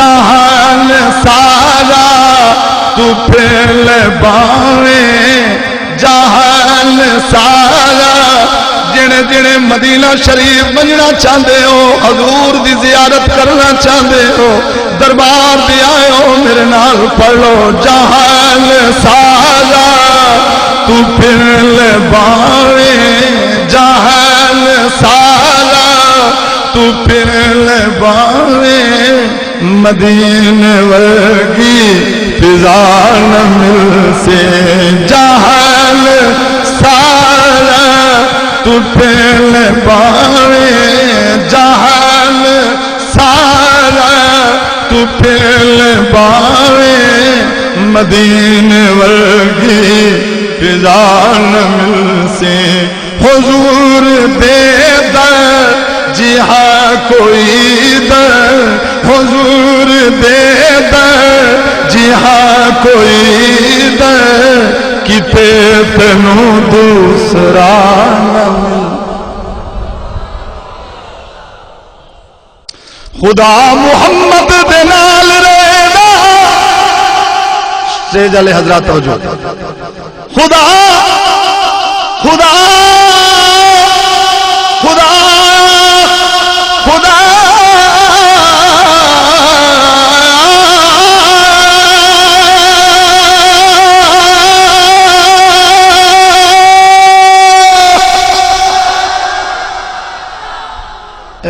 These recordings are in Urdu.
جہان سارا تو پھیل باویں جہان سارا جڑے جڑے مدینہ شریف بننا چاہتے ہو حضور دی زیارت کرنا چاہتے ہو دربار بھی آئے ہو میرے نال پڑھ لو جہان سارا تو پھیل باویں جہان سارا تو پھیل باویں مدینے ورگی فضا نہ مل سے جہان سارا تو پھیل باویں جہان سارا تو پھیل باویں مدینے ورگی فضا نہ مل سے حضور دے در جہاں کوئی در حضور دے در جہاں کوئی در کتے تنوں دوسرا نہ مل خدا محمد دے نال رہنا سیج علیہ حضرات توجہ خدا خدا خدا خدا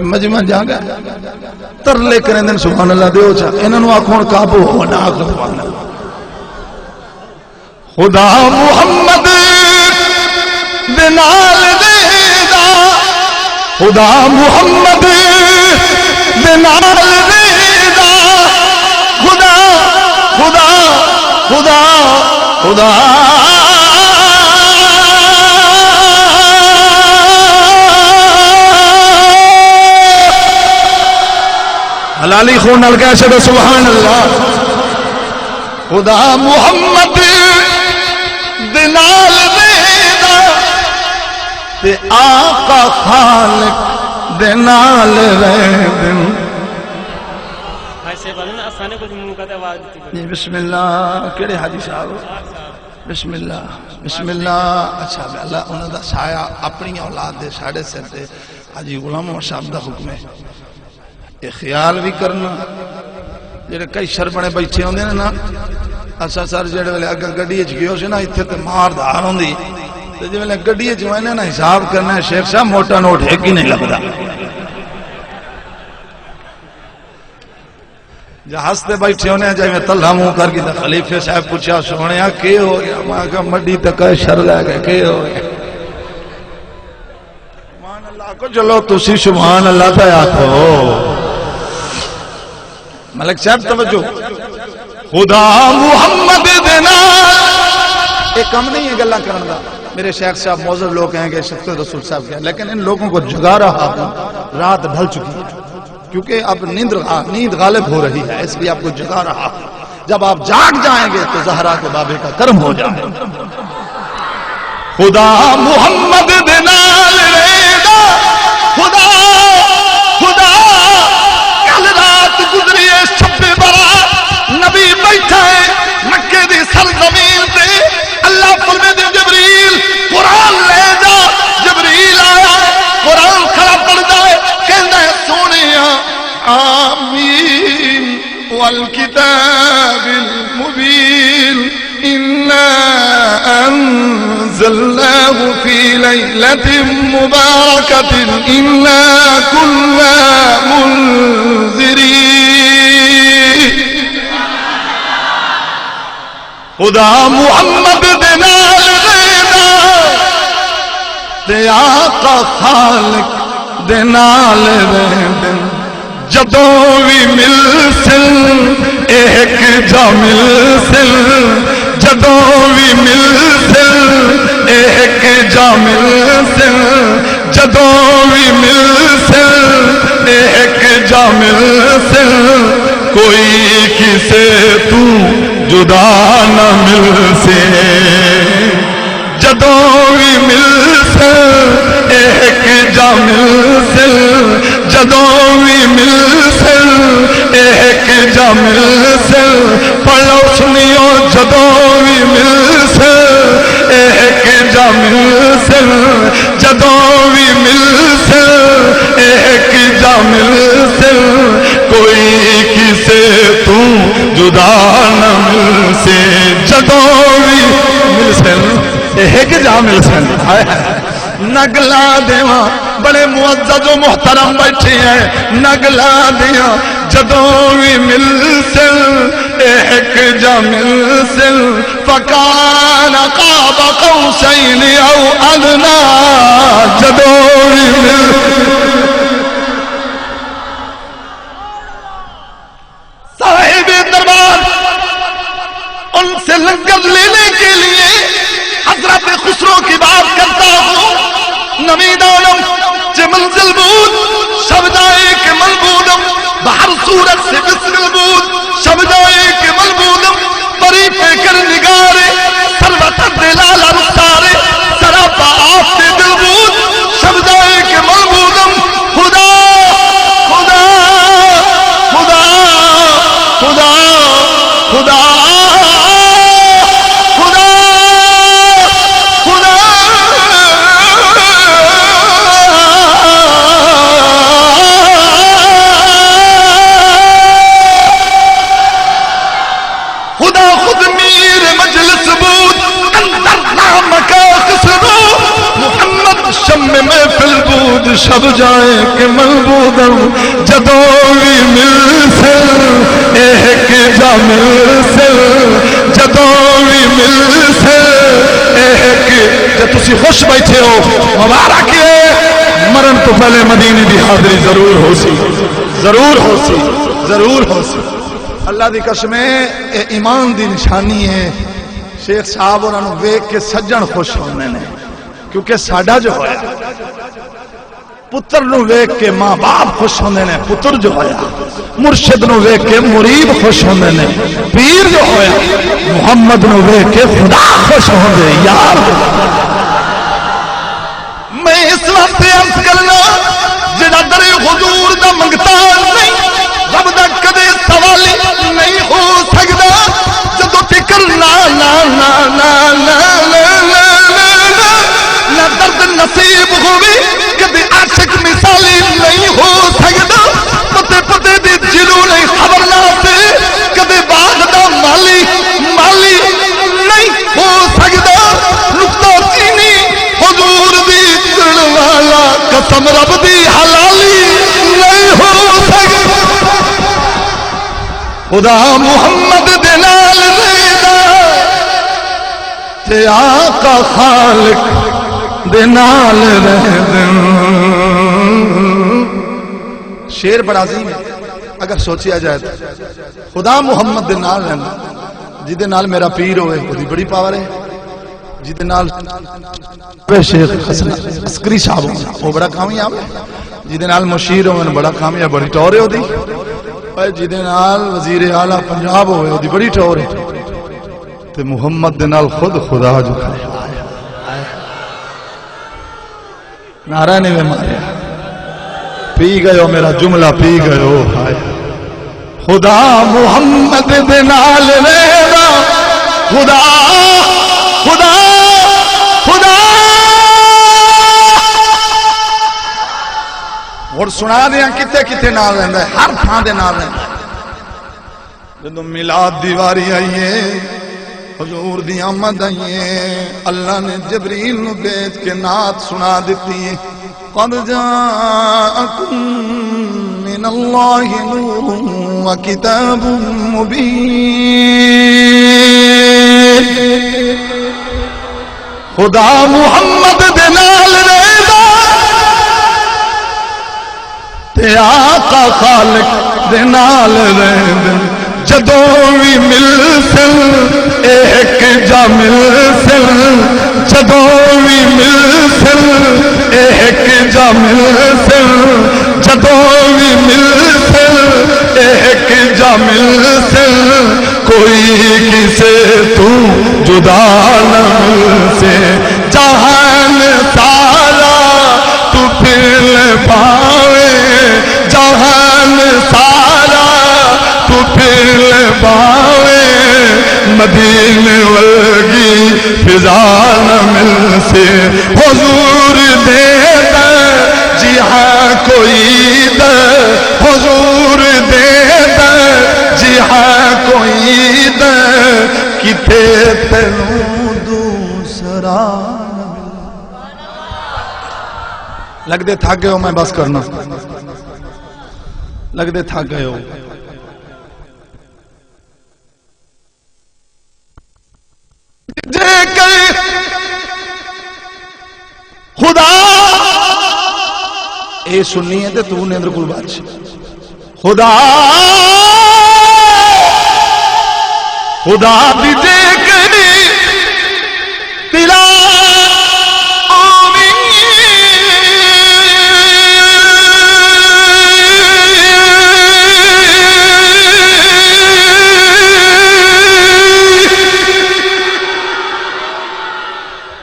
مجمع جا گیا ترلے کریں دن سبحان اللہ دیو چاہ انہوں آنکھوں قابو ہو نہ آنکھوں سبحان اللہ خدا محمد دنال دیدا خدا محمد دنال دیدا خدا خدا خدا خدا حلالی خون نلکہ شد سبحان اللہ خدا محمد دنال دیدا تے آقا خالق دنال رہدن بسم اللہ کیڑے حدیث آو بسم اللہ بسم اللہ اچھا اللہ انہوں دا سایہ اپنی اولاد دے ساڑھے سے دے حجی غلام و شعب دا حکم ہے یہ خیال بھی کرنا جڑے کئی شربنے بیٹھے ہوندے نا اچھا سر جڑے ویلے اگر گڈی وچ گیو سی نا ایتھے تے مار دھار ہوندی تے جے ویلے گڈی وچ وینے نا حساب کرنا ہے شیخ صاحب موٹا نوٹ ہے کہ نہیں لگدا جہاز تے بیٹھے ہونے جائے میں تلہ منہ کر کے خلیفہ صاحب پوچھا سونیا کی ہو گیا میں کہا مڈی تک شر لے گئے کی ہو گیا سبحان اللہ کو چلو تسی سبحان اللہ پہ آکھو ملک صاحب توجہ خدا محمد دینا ایک کم نہیں ہے گلہ کرنا میرے شیخ صاحب معزز لوگ کہیں گے شفت رسول صاحب کیا لیکن ان لوگوں کو جگا رہا ہوں رات ڈھل چکی ہے کیونکہ اب نیند غالب ہو رہی ہے اس لیے آپ کو جگا رہا ہوں جب آپ جاگ جائیں گے تو زہرا کے بابے کا کرم ہو جائے خدا محمد دینال ریدا خدا خدا کل رات گزری ہے شب برات نبی بیٹھا ہے مکے دی سرزمین تے اللہ فرمے دے جبریل قرآن لے جا جبریل آیا قرآن کھڑا پڑ جائے کہنا ہے سونیا آمین والکتاب المبین إنا أنزلناه في ليلة مباركة إنا كنا منذرين خدا محمد دنال غینا تے آقا خالق دنال غینا جدوں بھی ملسل ایک جا ملسل جدوں بھی ملسل ایک جا ملسل جدوں بھی ملسل ایک جا ملسل کوئی کسے تو جدا نہ ملسے جدوں بھی ملسل ایک جا ملسل جدوں بھی ملسل ایک جا مل سے پڑھو سنیو جدوں بھی مل سے ایک جا مل سے جدوں بھی مل سے ایک جا مل سے کوئی کسے تو جدا نہ مل سے جدوں بھی مل سے ایک جا مل سے نگلا دیواں بڑے معزز و محترم بیٹھے ہیں نگلا دیا جدوں بھی مل سے ایک جا مل سے فکان قاب قوسین او ادنا جدوں بھی مل صاحب دربار ان سے لنگر لینے کے لیے حضرت خسرو کی بات کرتا ہوں نمیدانم چه منزل بود شب جائے کہ ملبودم بہر صورت سے بسمل بود شب جائے کہ ملبودم پری پیکر نگارے سروت دلال رسارے سراپا آفتے دل بود شب جائے کہ ملبودم خدا خدا خدا خدا خدا شب جائے کہ ملبودم جدوں بھی مل سے ایک جا مل سے جدوں بھی مل سے ایک جب تسی خوش بیٹھے ہو مبارک ہے مرن تو پہلے مدینے دی حاضری ضرور ہو سی ضرور ہو سی ضرور ہو سی اللہ دی قسمیں اے ایمان دی نشانی ہے شیخ صاحب اور انہوں ویک کے سجن خوش ہونے نے کیونکہ ساڈا جو ہویا پتر نو ویک کے ماں باپ خوش ہوندے نے پتر جو ہویا مرشد نو ویک کے مرید خوش ہوندے نے پیر جو ہویا محمد نو ویک کے خدا خوش ہوندے یار میں اس وقت عرض کرنا جڑا در حضور دا منگتا نہیں رب دا کدے سوالی نہیں ہو سکدا جدوں فکر نا نا نا نا نا نا درد نصیب ہوئی کدی عاشق مثالی نہیں ہو سکتا پتے پتے دی جلو نہیں خبر نہ سے کدی باغ دا مالی مالی نہیں ہو سکتا نقطہ چینی حضور دی کرن والا قسم رب دی حلالی نہیں ہو سکتا خدا محمد دے نال ریدا تے آقا خالق دے نال رہدن شیر بڑا عظیم ہے اگر سوچیا جائے تو خدا محمد دے نال رہنا جیدے نال میرا پیر ہوئے بڑی بڑی پاور ہے جیدے نال شیخ حسن عسکری صاحب ہونا وہ بڑا کامیاب ہے جیدے نال مشیر ہوئے بڑا کامیاب بڑی ٹورے ہو دی جیدے نال وزیر اعلیٰ پنجاب ہوئے دی بڑی ٹورے تے محمد دے نال خود خدا جو کھائے نعرہ نے میں ماریا پی گئے ہو میرا جملہ پی گئے ہو خدا محمد دے نال رہنا خدا خدا خدا اور سنا دیا کتے کتے نال رہندا ہے ہر تھان دے نال رہندا ہے جدوں میلاد دیواری آئیے حضور دی آمد آئیے اللہ نے جبریل نو بھیج کے نعت سنا دیتی ہے قد جاءکم من اللہ نور و کتاب مبین خدا محمد دے نال رہدا تے آقا خالق دے نال رہدا جدوں بھی مل سن ایک جا مل سن جدوں بھی مل سن ایک جا مل سن جدوں بھی مل سن ایک جا مل سن کوئی کسے تو جدا نہ مل سے جہان سارا تو پھر پاوے جہان سارا تو مدینے ورگی فضا نہ مل سے حضور دے جی ہاں کوئی در حضور دے جی ہاں کوئی در کتے تینوں دوسرا لگ دے تھک گئے ہو میں بس کرنا لگ دے تھک گئے ہو خدا اے سننی ہے تو نے اندر کل بادشاہ خدا خدا دیجے کری تلا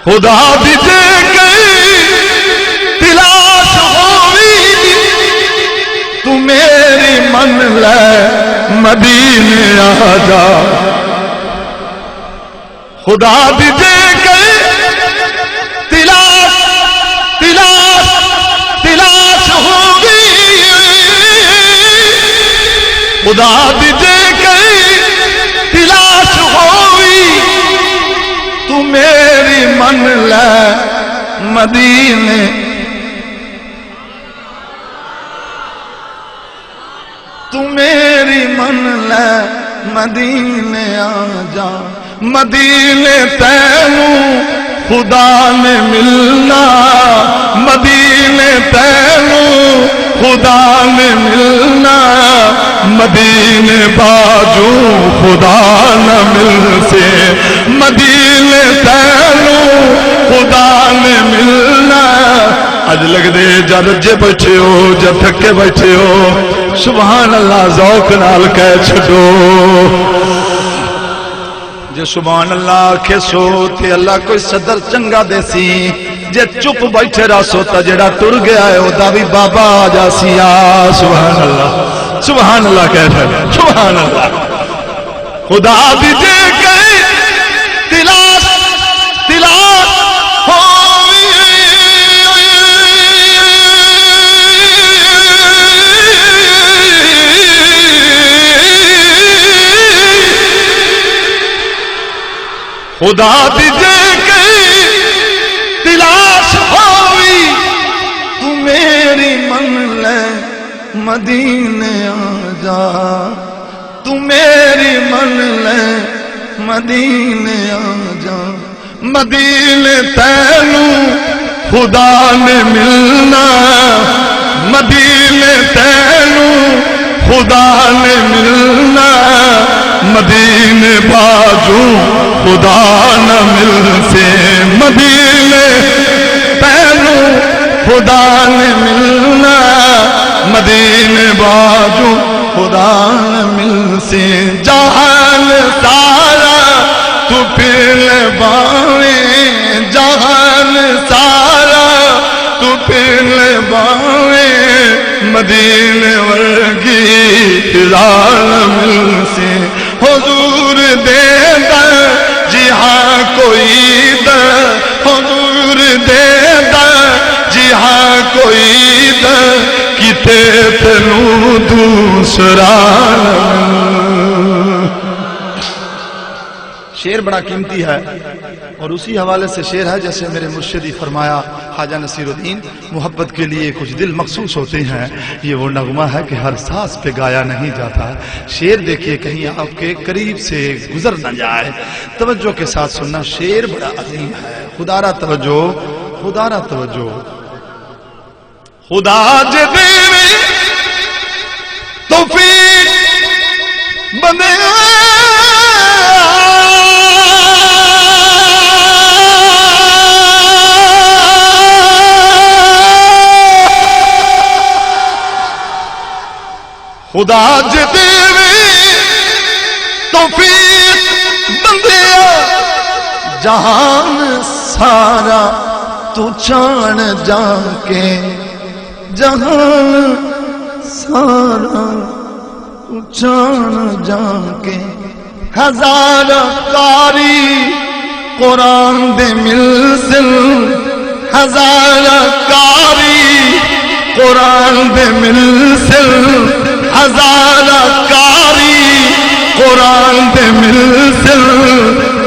خدا دیجے کری تلاش ہوئی تو میری من لے مدینے آجا خدا دیجے کری تلاش تلاش تلاش ہوئی خدا دیجے کری تلاش ہوئی تو میری من لے مدینے تو میری من لے مدینے آجا مدینے تینوں خدا نے ملنا مدینے تینوں خدا نے ملنا مدینے باجو خدا نہ مل سے مدینے تینوں خدا نے ملنا اج لگ دے جد رجے بیٹھے ہو جد تھکے بیٹھے ہو سبحان اللہ ذوق نال کہہ چھڈو جے سبحان اللہ کے سو تے اللہ کوئی صدر چنگا دے سی جے چپ بیٹھے رہا سو تا جڑا ٹر گیا ہے او دا بھی بابا آ جا سی سبحان اللہ کہہ چھڈو سبحان اللہ خدا دیجے کہیں تلاش تلاش خدا دیجے کہیں تلاش ہوئی تو میری من لے مدینے آجا تو میری من لے مدینے آجا مدینے تینوں خدا نے ملنا مدینے تینوں خدا نے ملنا مدینے باجو خدا نہ مل سے مدینے تینوں خدا نے ملنا مدینے باجو خدا نہ مل سے جہان سارا تو پھر باویں جہان سارا تو پھر باویں مدینے ورگی فضا نہ مل سے حضور دے در جی ہاں کوئی در حضور دے در جی ہاں کوئی در کتے تینوں دوسرا شعر بڑا قیمتی ہے اور اسی حوالے سے شعر ہے جیسے میرے مرشدی فرمایا خواجہ نصیر الدین محبت کے لیے کچھ دل مخصوص ہوتے ہیں یہ وہ نغمہ ہے کہ ہر سانس پہ گایا نہیں جاتا شعر دیکھیے کہیں آپ کے قریب سے گزر نہ جائے توجہ کے ساتھ سننا شعر بڑا عظیم ہے خدا را توجہ خدا را توجہ خدا جے دیوے توفیق بندے خدا جے دیوے توفیق بندے جہان سارا تو جان جا کے جہان سارا تو جان جا کے ہزار کاری قرآن دے ملسل ہزار کاری قرآن دے ملسل ہزار کاری قرآن دے ملسل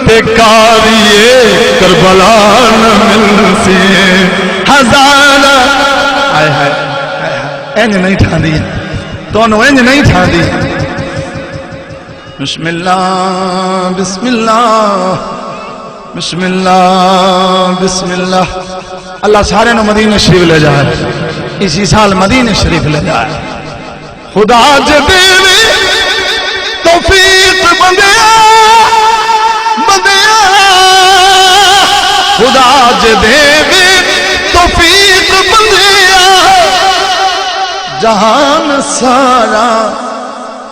تے کاری کربلا نہ ملسی ہزار آئے ہائے اینج نہیں ٹھان دی تو انہوں اینج نہیں ٹھان دی بسم اللہ بسم اللہ بسم اللہ بسم اللہ اللہ سارے نو مدینہ شریف لے جائے اسی سال مدینہ شریف لے جائے خدا جے دیوے توفیق بندیا بندیا خدا جے دیوے توفیق بندیا جہان سارا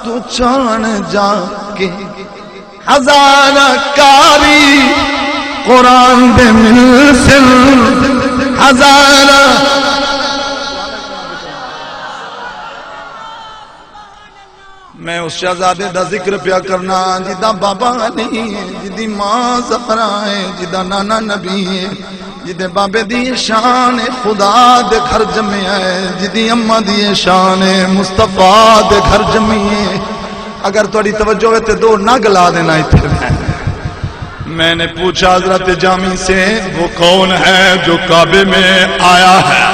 تو چان جا کے ہزار کاری قرآن دے ملسل ہزار میں اس شہزادے دا ذکر پیا کرنا جدا بابا علی ہے جدی ماں زہرا ہے جدا نانا نبی ہے جدے بابے دی شان خدا دے گھر جمع ہے جدی اماں دی شان مصطفیٰ دے گھر جمع ہے اگر تھوڑی توجہ ہے تو دو نہ گلا دینا اتنے میں نے پوچھا حضرت جامی سے وہ کون ہے جو کعبے میں آیا ہے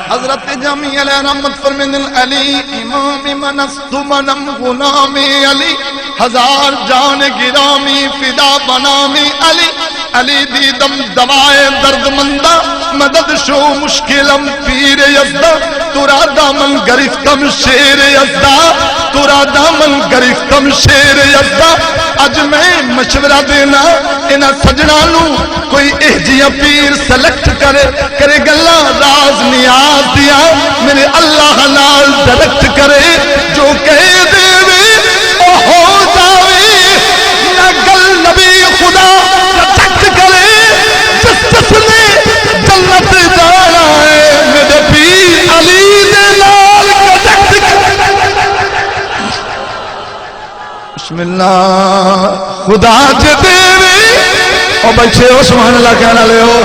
حضرت جامی علیہ رحمت فرمین علی امام منست منم غلام علی ہزار جان گرامی فدا بنامی علی علی دی دم دوائے درد مندہ مدد شو مشکلم پیر یزدہ تورا دامن گرفتم شیر یزدہ تورا دامن گرفتم شیر یزدہ اج میں مشورہ دینا انہ سجنانوں کوئی اہجیہ پیر سلیکٹ کرے گلہ راز نیاز دیا میرے اللہ نال ڈائریکٹ کرے جو کہے دے او ہو جاوے نہ گل نبی خدا ریجیکٹ کرے جس نے جنت جانا ہے میرے پیر علی دے نال ریجیکٹ کرے بسم اللہ خدا جے دیوے او بچے ہو سبحان اللہ کہنا لے ہو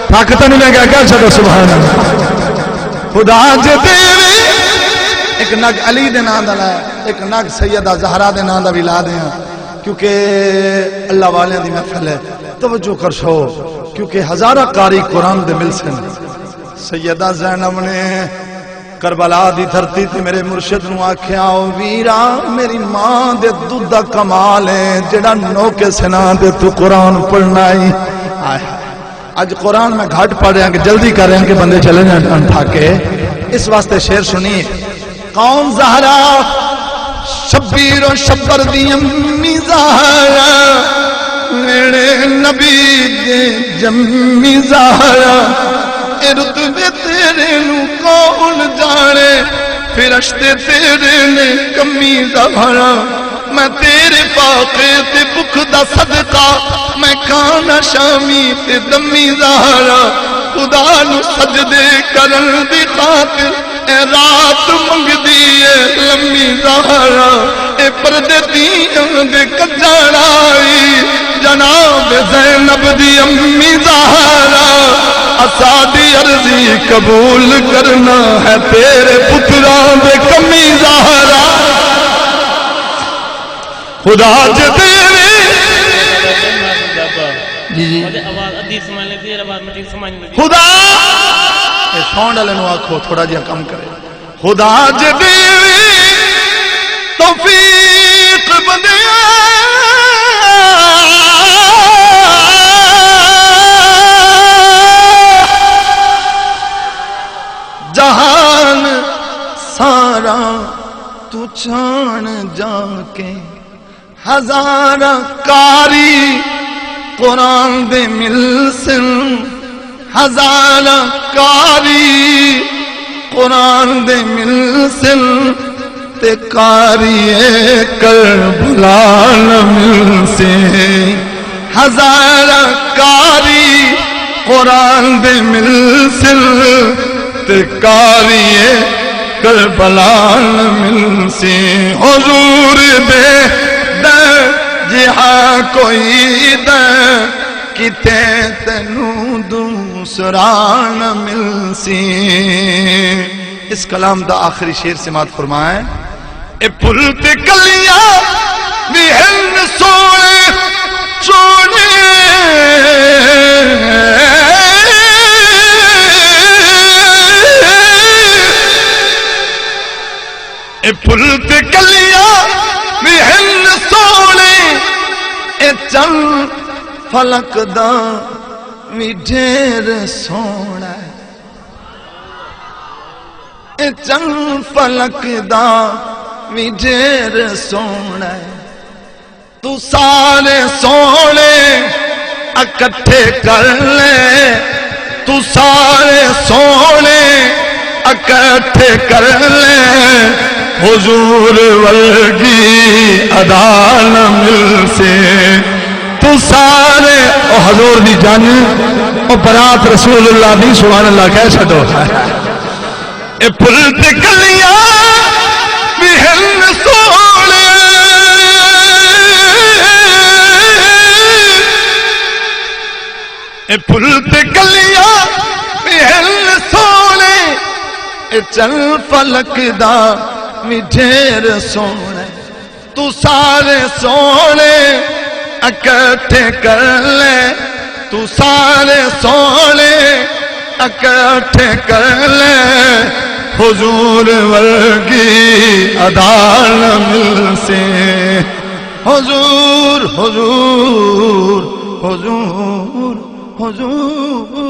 طاقت نہیں میں کیا چھڑو سبحان اللہ خدا جے دیوے ایک نگ علی دے نام دا لائے ایک نگ سیدہ زہرا دے نام دا بھی لا دیں کیونکہ اللہ والے دی محفل ہے توجہ کر شو کیونکہ ہزارہ قاری قرآن دے مل سن سیدہ زینب نے کربلا دی دھرتی تے میرے مرشد نو آکھیا او ویرا میری ماں دے دودھ دا کمال ہے جڑا نو کے سنا دے تو قرآن پڑھنا ہی آئے آج قرآن میں گھاٹ پڑھ رہے ہیں کہ جلدی کر رہے ہیں کہ بندے چلے جائیں تھا کے اس واسطے شعر سنیے قوم زہرا شبیر و شبر دی امی زہرا میرے نبی دے جمی زہرا اے رتبے تیرے نو کون جانے فرشتے تیرے نے کمی زہرا میں تیرے پاکے تے بکھ دا صدقہ میں کھانا شامی تے دمی زہرا خدا نو سجدے کرن دی خاطر اے رات منگ دیئے لمی زہرا اے پردے دیاں دے کجاڑائی جناب زینب دی امی زہرا اسادی عرضی قبول کرنا ہے تیرے پتران دے کمی زہرا خدا جے دیوے خدا ساؤنڈ والے نو آکھو تھوڑا جہا کم کرے خدا جے دیوے توفیق بندیا جہان سارا تو چھان جا کے ہزار کاری قرآن دے ملسن ہزار کاری قرآن دے ملسن تے کاری کربلا نہ ملسن ہزار کاری قرآن دے ملسن تے کاری کربلا نہ ملسن حضور دے دے جہاں کوئی دے کتے تینوں دوسرا نہ مل سی. اس کلام دا آخری شعر سماعت فرمائیں. اے پھل تے کلیاں بھی ہن سونے سونے اے پھل تے کلیاں بھی ہن سونے اے چل فلک دا بھی ڈھیر سونا اے چل فلک دا بھی ڈھیر سونا تو سارے سونے اکٹھے کر لے تو سارے سونے اکٹھے کر لے حضور ورگی ادا نہ مل سے. تو سارے او حضور دی جان او برات رسول اللہ دی سبحان اللہ کہہ چھڈو. اے پھل تے کلیاں بھی ہن سونے اے پھل تے کلیاں بھی ہن سونے اے چل فلک دا بھی ڈھیر سونے تو سارے سونے اکٹھے کر لے تو سارے سونے اکٹھے کر لے حضور ورگی ادا نہ مل سے. حضور حضور حضور حضور